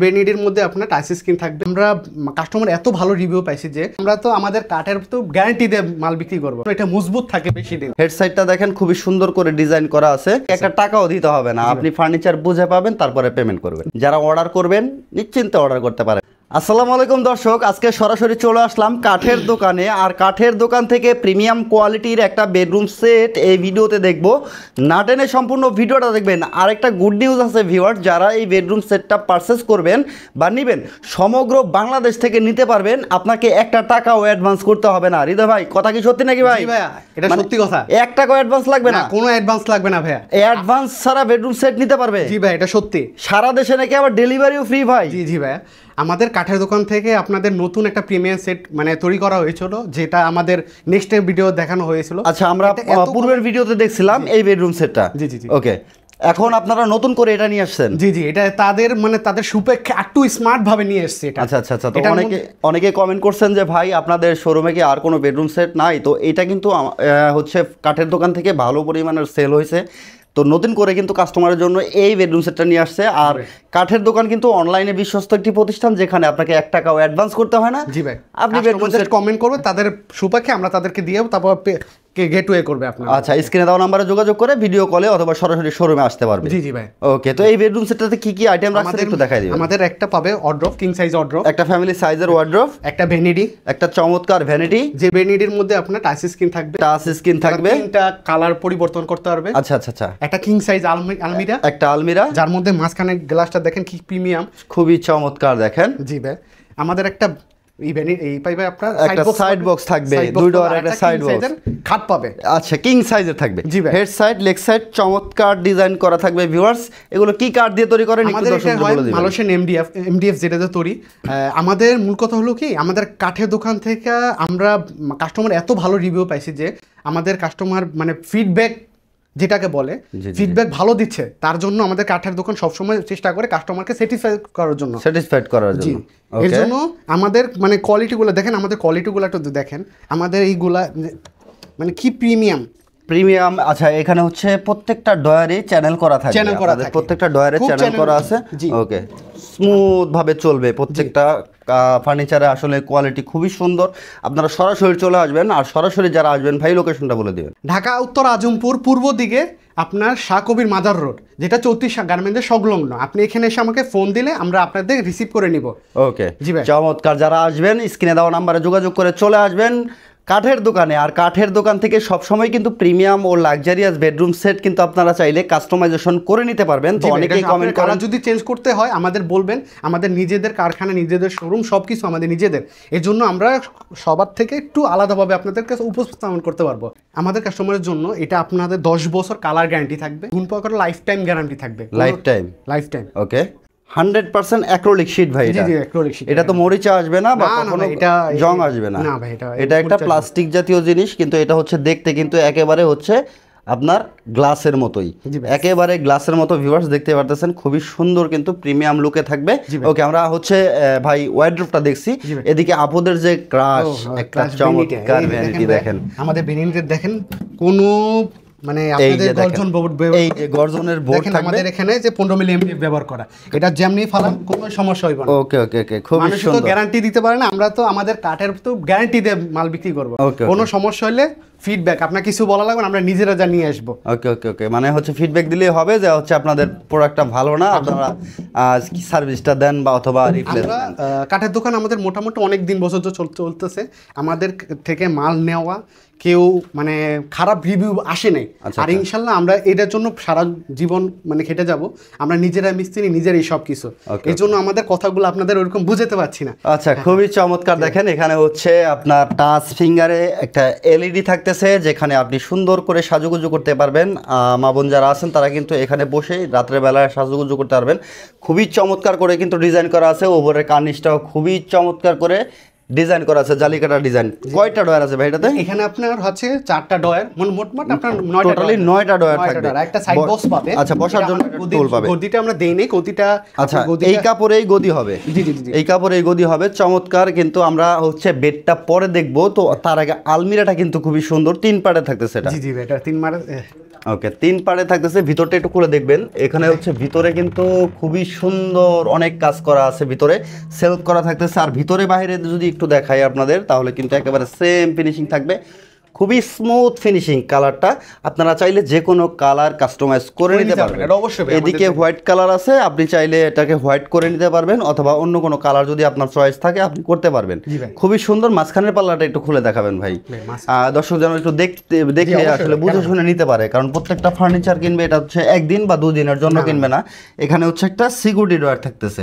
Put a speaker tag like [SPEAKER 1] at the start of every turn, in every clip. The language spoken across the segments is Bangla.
[SPEAKER 1] বেনিডির মধ্যে আপনার টাচ স্ক্রিন থাকবে। আমরা কাস্টমার এত ভালো রিভিউ পাইছি যে আমরা তো আমাদের কাঠের তো গ্যারান্টি দিয়ে মাল বিক্রি করবো, এটা মজবুত থাকে বেশি দিন।
[SPEAKER 2] হেড সাইডটা দেখেন খুবই সুন্দর করে ডিজাইন করা আছে, একটা টাকাও দিতে হবে না, আপনি ফার্নিচার বুঝে পাবেন তারপরে পেমেন্ট করবেন। যারা অর্ডার করবেন নিশ্চিন্তে অর্ডার করতে পারেন। আসসালামু আলাইকুম দর্শক, আজকে সরাসরি চলে আসলাম কাঠের দোকানে। আর কাঠের দোকান থেকে প্রিমিয়াম কোয়ালিটির একটা বেডরুম সেট এই ভিডিওতে দেখবো, না টেনে সম্পূর্ণ ভিডিওটা দেখবেন। আর একটা গুড নিউজ আছে ভিউয়ার, যারা এই বেডরুম সেটটা পারচেস করবেন বা নেবেন সমগ্র বাংলাদেশ থেকে নিতে পারবেন, আপনাকে একটা টাকাও অ্যাডভান্স করতে হবে না। হৃদয় ভাই, কথা কি সত্যি নাকি ভাই?
[SPEAKER 1] ভাইয়া এটা সত্যি কথা,
[SPEAKER 2] 1 টাকাও অ্যাডভান্স লাগবে না,
[SPEAKER 1] কোনো অ্যাডভান্স লাগবে না ভাইয়া।
[SPEAKER 2] অ্যাডভান্স ছাড়া বেডরুম সেট নিতে পারবে?
[SPEAKER 1] জি ভাই এটা সত্যি,
[SPEAKER 2] সারা দেশে নাকি আবার ডেলিভারিও ফ্রি ভাই?
[SPEAKER 1] জি জি ভাইয়া, আমাদের কাঠের দোকান থেকে আপনাদের নতুন একটা প্রিমিয়াম সেট মানে তৈরি করা হয়েছিল, যেটা আমাদের নেক্সট ভিডিও দেখানো হয়েছিল।
[SPEAKER 2] আচ্ছা, আমরা পূর্বের ভিডিওতে দেখছিলাম এই বেডরুম সেটটা।
[SPEAKER 1] জি জি জি,
[SPEAKER 2] ওকে, এখন আপনারা নতুন করে এটা নিয়ে আসছেন?
[SPEAKER 1] জি জি, এটা তাদের মানে তাদের সুপেক্ষে একটু স্মার্ট ভাবে নিয়ে এসেছে এটা।
[SPEAKER 2] আচ্ছা আচ্ছা আচ্ছা, তো অনেকে কমেন্ট করছেন যে ভাই আপনাদের শোরুমে কি আর কোনো বেডরুম সেট নাই? তো এটা কিন্তু হচ্ছে কাঠের দোকান থেকে ভালো পরিমাণের সেল হয়েছে, তো নতুন করে কিন্তু কাস্টমারের জন্য এই বেডরুম সেটটা নিয়ে আসছে। আর কাঠের দোকান কিন্তু অনলাইনে বিশ্বস্ত একটি প্রতিষ্ঠান, যেখানে আপনাকে 1 টাকাও অ্যাডভান্স করতে হয় না।
[SPEAKER 1] জি ভাই,
[SPEAKER 2] আপনি বেডরুম সেট
[SPEAKER 1] কমেন্ট করবে তাদের সুপেক্ষে আমরা তাদেরকে দিয়ে তারপর গেটওয়ে করবে আপনারা।
[SPEAKER 2] আচ্ছা, স্ক্রিনে দেওয়া নাম্বারে যোগাযোগ করে ভিডিও কলে অথবা সরাসরি শোরুমে আসতে পারবে।
[SPEAKER 1] জি জি ভাই।
[SPEAKER 2] ওকে, তো এই বেডরুম সেটটাতে কি কি আইটেম রাখছেন একটু দেখাই দিবেন।
[SPEAKER 1] আমাদের একটা পাবে ওয়ার্ড্রপ, কিং সাইজ ওয়ার্ড্রপ,
[SPEAKER 2] একটা ফ্যামিলি সাইজের ওয়ার্ড্রপ, একটা
[SPEAKER 1] ভ্যানিটি,
[SPEAKER 2] একটা চমৎকার ভ্যানিটি,
[SPEAKER 1] যে ভ্যানিটির মধ্যে আপনার টাচ স্ক্রিন থাকবে,
[SPEAKER 2] তিনটা
[SPEAKER 1] কালার পরিবর্তন করতে পারবে।
[SPEAKER 2] আচ্ছা আচ্ছা আচ্ছা,
[SPEAKER 1] একটা কিং সাইজ আলমিরা,
[SPEAKER 2] একটা আলমিরা
[SPEAKER 1] যার মধ্যে মাঝখানে গ্লাসটা দেখেন কি প্রিমিয়াম,
[SPEAKER 2] খুবই চমৎকার দেখেন।
[SPEAKER 1] জি ভাই, আমাদের একটা এই পাইবে আপনার
[SPEAKER 2] একটা সাইড বক্স থাকবে, দুই ডোর একটা সাইড বক্স,
[SPEAKER 1] খাট পাবে।
[SPEAKER 2] আচ্ছা, কিং সাইজের থাকবে।
[SPEAKER 1] জি ভাই,
[SPEAKER 2] হেড সাইড লেগ সাইড চমৎকার ডিজাইন করা থাকবে। ভিউয়ার্স, এগুলো কি কাঠ দিয়ে তৈরি করেন একটু দর্শকদের বলে দিবেন।
[SPEAKER 1] মালয়েশিয়ান এমডিএফ যেটা দিয়ে তৈরি। আমাদের মূল কথা হলো কি, আমাদের কাঠের দোকান থেকে আমরা কাস্টমার এত ভালো রিভিউ পাইছি যে আমাদের কাস্টমার মানে ফিডব্যাক যেটাকে বলে, ফিডব্যাক ভালো দিচ্ছে, তার জন্য আমাদের কাঠের দোকান সবসময় চেষ্টা করে কাস্টমারকে স্যাটিসফাইড করার জন্য। এর জন্য আমাদের মানে কোয়ালিটিগুলো দেখেন, আমাদের কোয়ালিটিগুলো একটু দেখেন, আমাদের এইগুলা মানে কি প্রিমিয়াম।
[SPEAKER 2] আচ্ছা, এখানে হচ্ছে প্রত্যেকটা ডয়ারে চ্যানেল করা থাকে, প্রত্যেকটা ডয়ারে চ্যানেল করা আছে। ওকে, স্মুথ ভাবে চলবে প্রত্যেকটা ফার্নিচারে। আসলে কোয়ালিটি খুবই সুন্দর। আপনারা সরাসরি চলে আসবেন, আর সরাসরি যারা আসবেন ভাই লোকেশনটা বলে দিবেন।
[SPEAKER 1] ঢাকা উত্তর আজমপুর পূর্ব দিকে আপনার শাহ কবির মাজার রোড, যেটা 34 গার্মেন্টসের সংলগ্ন। আপনি এখানে এসে আমাকে ফোন দিলে আমরা আপনাদের রিসিভ করে নিব।
[SPEAKER 2] ওকে, জি ভাই, চমৎকার। যারা আসবেন স্ক্রিনে দেওয়া নাম্বারে যোগাযোগ করে চলে আসবেন কাঠের দোকানে। আর কাঠের দোকান থেকে সবসময় কিন্তু প্রিমিয়াম ও লাক্সারিয়াস বেডরুম সেট কিন্তু আপনারা চাইলে কাস্টমাইজেশন করে নিতে পারবেন। তো অনেকেই কমেন্ট করেন
[SPEAKER 1] যদি চেঞ্জ করতে হয় আমাদের বলবেন, আমাদের নিজেদের কারখানা, নিজেদের শোরুম, সব কিছু আমাদের নিজেদের। এর জন্য আমরা সবার থেকে একটু আলাদাভাবে আপনাদের কাছে উপস্থাপন করতে পারবো। আমাদের কাস্টমারের জন্য এটা আপনাদের 10 বছর কালার গ্যারান্টি থাকবে, গুণ প্রকার লাইফ টাইম গ্যারান্টি থাকবে। Lifetime.
[SPEAKER 2] Okay, 100% acrylic sheet ভাই। এটা তো মরিচা আসবে না বা কখনো জং আসবে না। এটা একটা প্লাস্টিক জাতীয় জিনিস, কিন্তু এটা হচ্ছে দেখতে কিন্তু একেবারে হচ্ছে আপনার গ্লাসের মতোই, একেবারে গ্লাসের মতো। ভিউয়ার্স দেখতে পারতেছেন খুবই সুন্দর কিন্তু প্রিমিয়াম লুকে থাকবে। ওকে, আমরা হচ্ছে ভাই ওয়ার্ড্রোবটা দেখছি, এদিকে আপুদের যে ক্রাশ একটা চমৎকার ভ্যানিটি দেখেন,
[SPEAKER 1] আমাদের ভ্যানিটি দেখেন কোনো মানে আপনাদের গর্জন বোর্ড,
[SPEAKER 2] এই যে গর্জনের বোর্ড থাকবে
[SPEAKER 1] আমাদের এখানে, যে 15 মিলি এমডিএফ ব্যবহার করা, এটা যেমনি ফালান কোনো সমস্যা হইবে না।
[SPEAKER 2] ওকে ওকে ওকে, খুব সুন্দর।
[SPEAKER 1] তো গ্যারান্টি দিতে পারে না, আমরা তো আমাদের কাঠের তো গ্যারান্টি দিয়ে মাল বিক্রি করব। কোনো সমস্যা হলে ফিডব্যাক, আপনার কিছু বলা লাগবে না, আমরা নিজেরা যা নিয়ে আসবো।
[SPEAKER 2] ওকে ওকে ওকে, মানে হচ্ছে ফিডব্যাক দিলেই হবে যে হচ্ছে আপনাদের প্রোডাক্টটা ভালো না, আপনারা কি সার্ভিসটা দেন বা অথবা রিপ্লেস দেন।
[SPEAKER 1] কাঠের দোকান আমাদের মোটামুটি অনেক দিন বছর চলতেছে, আমাদের থেকে মাল নেওয়া কেউ মানে খারাপ রিভিউ আসে নাই। আর ইনশাল্লাহ আমরা এটার জন্য সারা জীবন মানে খেটে যাব, আমরা নিজেরা মিস্ত্রি, নিজেরাই সব কিছু। এর জন্য আমাদের কথাগুলো আপনাদের ওরকম বুঝাতে পারছি না।
[SPEAKER 2] আচ্ছা, খুবই চমৎকার। দেখেন এখানে হচ্ছে আপনার টাচ ফিঙ্গারে একটা এলইডি থাকতেছে, যেখানে আপনি সুন্দর করে সাজুগুজু করতে পারবেন। মা বোন যারা আছেন তারা কিন্তু এখানে বসে রাত্রে বেলায় সাজুগুজু করতে পারবেন। খুবই চমৎকার করে কিন্তু ডিজাইন করা আছে, ওপরের কার্নিশটাও খুবই চমৎকার করে ডিজাইন করা আছে, জালিকাটা ডিজাইন। কয়টা ডয়ার আছে ভাই এটাতে?
[SPEAKER 1] এখানে আপনার হচ্ছে 4টা ডয়ার, মোটমাট আপনার 9টা,
[SPEAKER 2] টোটালি 9টা ডয়ার থাকবে।
[SPEAKER 1] একটা সাইড বক্স পাবে,
[SPEAKER 2] আচ্ছা, বসার জন্য একটা টুল পাবে।
[SPEAKER 1] গদিটা আমরা দেই নাই, গদিটা
[SPEAKER 2] আচ্ছা এই কাপড়েই গদি হবে। জি জি জি, এই কাপড়েই গদি হবে, চমৎকার। কিন্তু আমরা হচ্ছে বেডটা পরে দেখবো, তো তার আগে আলমিরাটা কিন্তু খুবই সুন্দর, 3 পার্টে থাকতেছে এটা।
[SPEAKER 1] জি জি, এটা 3 পার্টে
[SPEAKER 2] ওকে, 3 পারে থাকতেছে। ভিতরটা একটু খুলে দেখবেন। এখানে হচ্ছে ভিতরে কিন্তু খুবই সুন্দর অনেক কাজ করা আছে, ভিতরে সেলফ করা থাকতেছে। আর ভিতরে বাইরে যদি একটু দেখাই আপনাদের, তাহলে কিন্তু একেবারে সেম ফিনিশিং থাকবে, খুবই স্মুথ ফিনিশিং। কালারটা আপনারা চাইলে যে কোনো কালার কাস্টমাইজ করে নিতে পারবেন।
[SPEAKER 1] এটা অবশ্যই ভাই,
[SPEAKER 2] এদিকে হোয়াইট কালার আছে, আপনি চাইলে এটাকে হোয়াইট করে নিতে পারবেন, অথবা অন্য কোনো কালার যদি আপনার চয়েস থাকে আপনি করতে পারবেন।
[SPEAKER 1] জি ভাই।
[SPEAKER 2] খুবই সুন্দর। মাঝখানের পাল্লাটা একটু খুলে দেখাবেন ভাই, দর্শক যেন একটু দেখে
[SPEAKER 1] অবশ্যই
[SPEAKER 2] আসলে বুঝে শুনে নিতে পারে। কারণ প্রত্যেকটা ফার্নিচার কিনবে, এটা হচ্ছে একদিন বা দুদিনের জন্য কিনবে না। এখানে হচ্ছে একটা সিকিউরিটি ডয়ার থাকতেছে,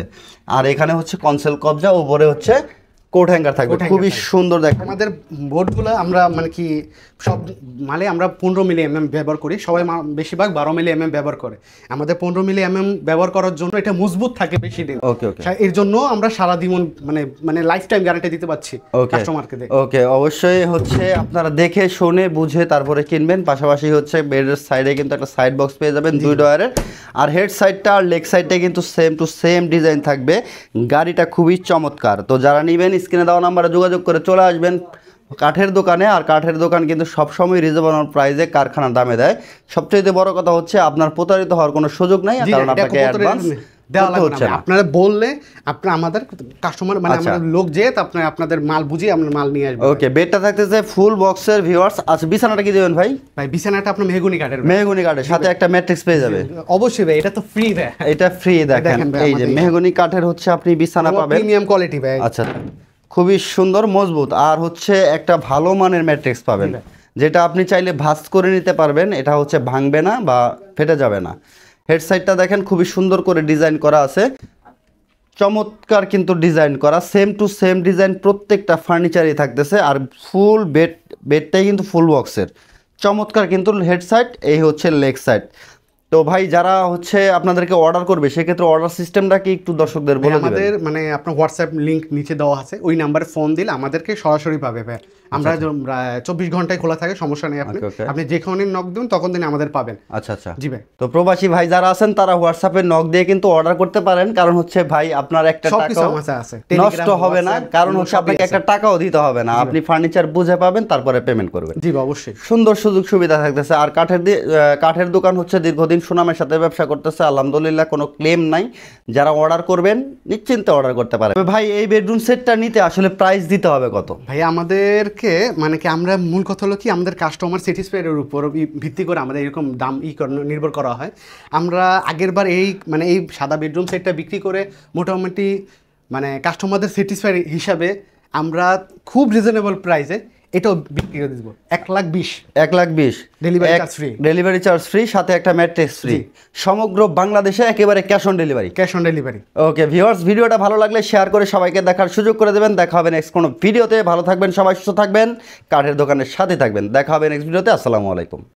[SPEAKER 2] আর এখানে হচ্ছে কনসেল কবজা, উপরে হচ্ছে কোট হ্যাঙ্গার থাকবে, খুবই সুন্দর। দেখেন
[SPEAKER 1] আমাদের বোর্ডগুলো আমরা মানে কি সব মালে আমরা 15 মিলি ব্যবহার করি, সবাই বেশিরভাগ 12 মিলি ব্যবহার করে। আমাদের 15 মিলি ব্যবহার করার জন্য এটা মজবুত থাকে বেশি দিন।
[SPEAKER 2] ওকে ওকে,
[SPEAKER 1] এর জন্য আমরা সারা জীবন মানে মানে লাইফ টাইম গ্যারান্টি দিতে পারছি কাস্টমারকে।
[SPEAKER 2] ওকে, অবশ্যই হচ্ছে আপনারা দেখে শুনে বুঝে তারপরে কিনবেন। পাশাপাশি হচ্ছে বেডের সাইডে কিন্তু একটা সাইড বক্স পেয়ে যাবেন 2 ডয়ারের, আর হেড সাইডটা আর লেগ সাইডটা কিন্তু সেম টু সেম ডিজাইন থাকবে। গাড়িটা খুবই চমৎকার। তো যারা নেবেন স্ক্রিনে দেওয়া নাম্বারে যোগাযোগ করে চলে আসবেন কাঠের দোকানে। আর কাঠের দোকান কিন্তু সবসময় রিজনেবল প্রাইসে কারখানার দামে দেয়। সবচেয়ে বড় কথা হচ্ছে আপনার প্রতারিত হওয়ার কোনো সুযোগ নাই, কারণ আপনাকে অ্যাডভান্স দেওয়া হচ্ছে না।
[SPEAKER 1] আপনারা বললে আপনারা আমাদের কাস্টমার মানে আমাদের লোক যে আপনাদের মাল বুঝিয়ে আমরা মাল নিয়ে আসবো।
[SPEAKER 2] ওকে, বেডটা থাকতেছে ফুল বক্সের ভিউয়ার্স। আচ্ছা, বিছানাটা কি দেবেন ভাই?
[SPEAKER 1] ভাই বিছানাটা আপনার মেহগনি কাঠের,
[SPEAKER 2] মেহগনি কাঠের সাথে একটা ম্যাট্রিক্স পেয়ে যাবে।
[SPEAKER 1] অবশ্যই ভাই, এটা তো ফ্রি ভাই,
[SPEAKER 2] এটা ফ্রি। দেখেন এই যে মেহগনি কাঠের হচ্ছে আপনি বিছানা পাবেন,
[SPEAKER 1] প্রিমিয়াম কোয়ালিটি ভাই।
[SPEAKER 2] আচ্ছা, খুবই সুন্দর মজবুত। আর হচ্ছে একটা ভালো মানের ম্যাট্রিক্স পাবেন, যেটা আপনি চাইলে ভাঁজ করে নিতে পারবেন। এটা হচ্ছে ভাঙবে না বা ফেটে যাবে না। হেড সাইডটা দেখেন খুবই সুন্দর করে ডিজাইন করা আছে, চমৎকার কিন্তু ডিজাইন করা, সেম টু সেম ডিজাইন প্রত্যেকটা ফার্নিচারই থাকতেছে। আর ফুল বেডটাই কিন্তু ফুল বক্সের, চমৎকার কিন্তু হেড সাইড, এই হচ্ছে লেগ সাইড। তো ভাই যারা হচ্ছে আপনাদেরকে অর্ডার করবে, সেক্ষেত্রে অর্ডার সিস্টেমটা কি একটু দর্শকদের বলে দিবেন?
[SPEAKER 1] আমাদের মানে আপনার হোয়াটসঅ্যাপ লিংক নিচে দেওয়া আছে, ওই নাম্বারে ফোন দিলে আমাদেরকে সরাসরি পাবে ভাই। আমরা 24 ঘন্টায় খোলা থাকে, সমস্যা নেই। আপনি যেখানে নক দিন তখন দিন আমাদের পাবেন।
[SPEAKER 2] আচ্ছা আচ্ছা,
[SPEAKER 1] জি ভাই।
[SPEAKER 2] তো প্রবাসী ভাই যারা আছেন তারা হোয়াটসঅ্যাপে নক দিয়ে কিন্তু অর্ডার করতে পারেন। কারণ হচ্ছে ভাই আপনার একটা টাকা নষ্ট হবে না, কারণ হচ্ছে আপনাকে একটা টাকাও দিতে হবে না, আপনি ফার্নিচার বুঝে পাবেন, তারপরে পেমেন্ট করবেন।
[SPEAKER 1] জি অবশ্যই,
[SPEAKER 2] সুন্দর সুযোগ সুবিধা থাকতেছে। আর কাঠের দোকান হচ্ছে দীর্ঘদিন সুনামের সাথে ব্যবসা করতেছে, আলহামদুলিল্লাহ, কোনো ক্লেম নাই। যারা অর্ডার করবেন নিশ্চিন্তে অর্ডার করতে পারেন। ভাই এই বেডরুম সেটটা নিতে আসলে প্রাইস দিতে হবে কত?
[SPEAKER 1] ভাই আমাদেরকে মানে কি আমরা মূল কথা হলো কি, আমাদের কাস্টমার স্যাটিসফাইডের উপর ভিত্তি করে আমাদের এরকম দাম নির্ভর করা হয়। আমরা আগের বার এই সাদা বেডরুম সেটটা বিক্রি করে মোটামুটি মানে কাস্টমারদের স্যাটিসফাইড হিসাবে আমরা খুব রিজনেবল প্রাইসে এটাও বিক্রি করে দিব 1,20,000।
[SPEAKER 2] 1,20,000
[SPEAKER 1] delivery charge free.
[SPEAKER 2] Delivery charge free, সাথে একটা ম্যাট্রেস ফ্রি, সমগ্র বাংলাদেশে একেবারে cash on delivery.
[SPEAKER 1] Cash on delivery.
[SPEAKER 2] Okay viewers, ভিডিওটা ভালো লাগলে শেয়ার করে সবাইকে দেখার সুযোগ করে দেবেন। দেখা হবে নেক্সট কোনো ভিডিওতে। ভালো থাকবেন সবাই, সুস্থ থাকবেন, কাঠের দোকানের সাথে থাকবেন। দেখা হবে নেক্সট ভিডিওতে। আসসালামু আলাইকুম।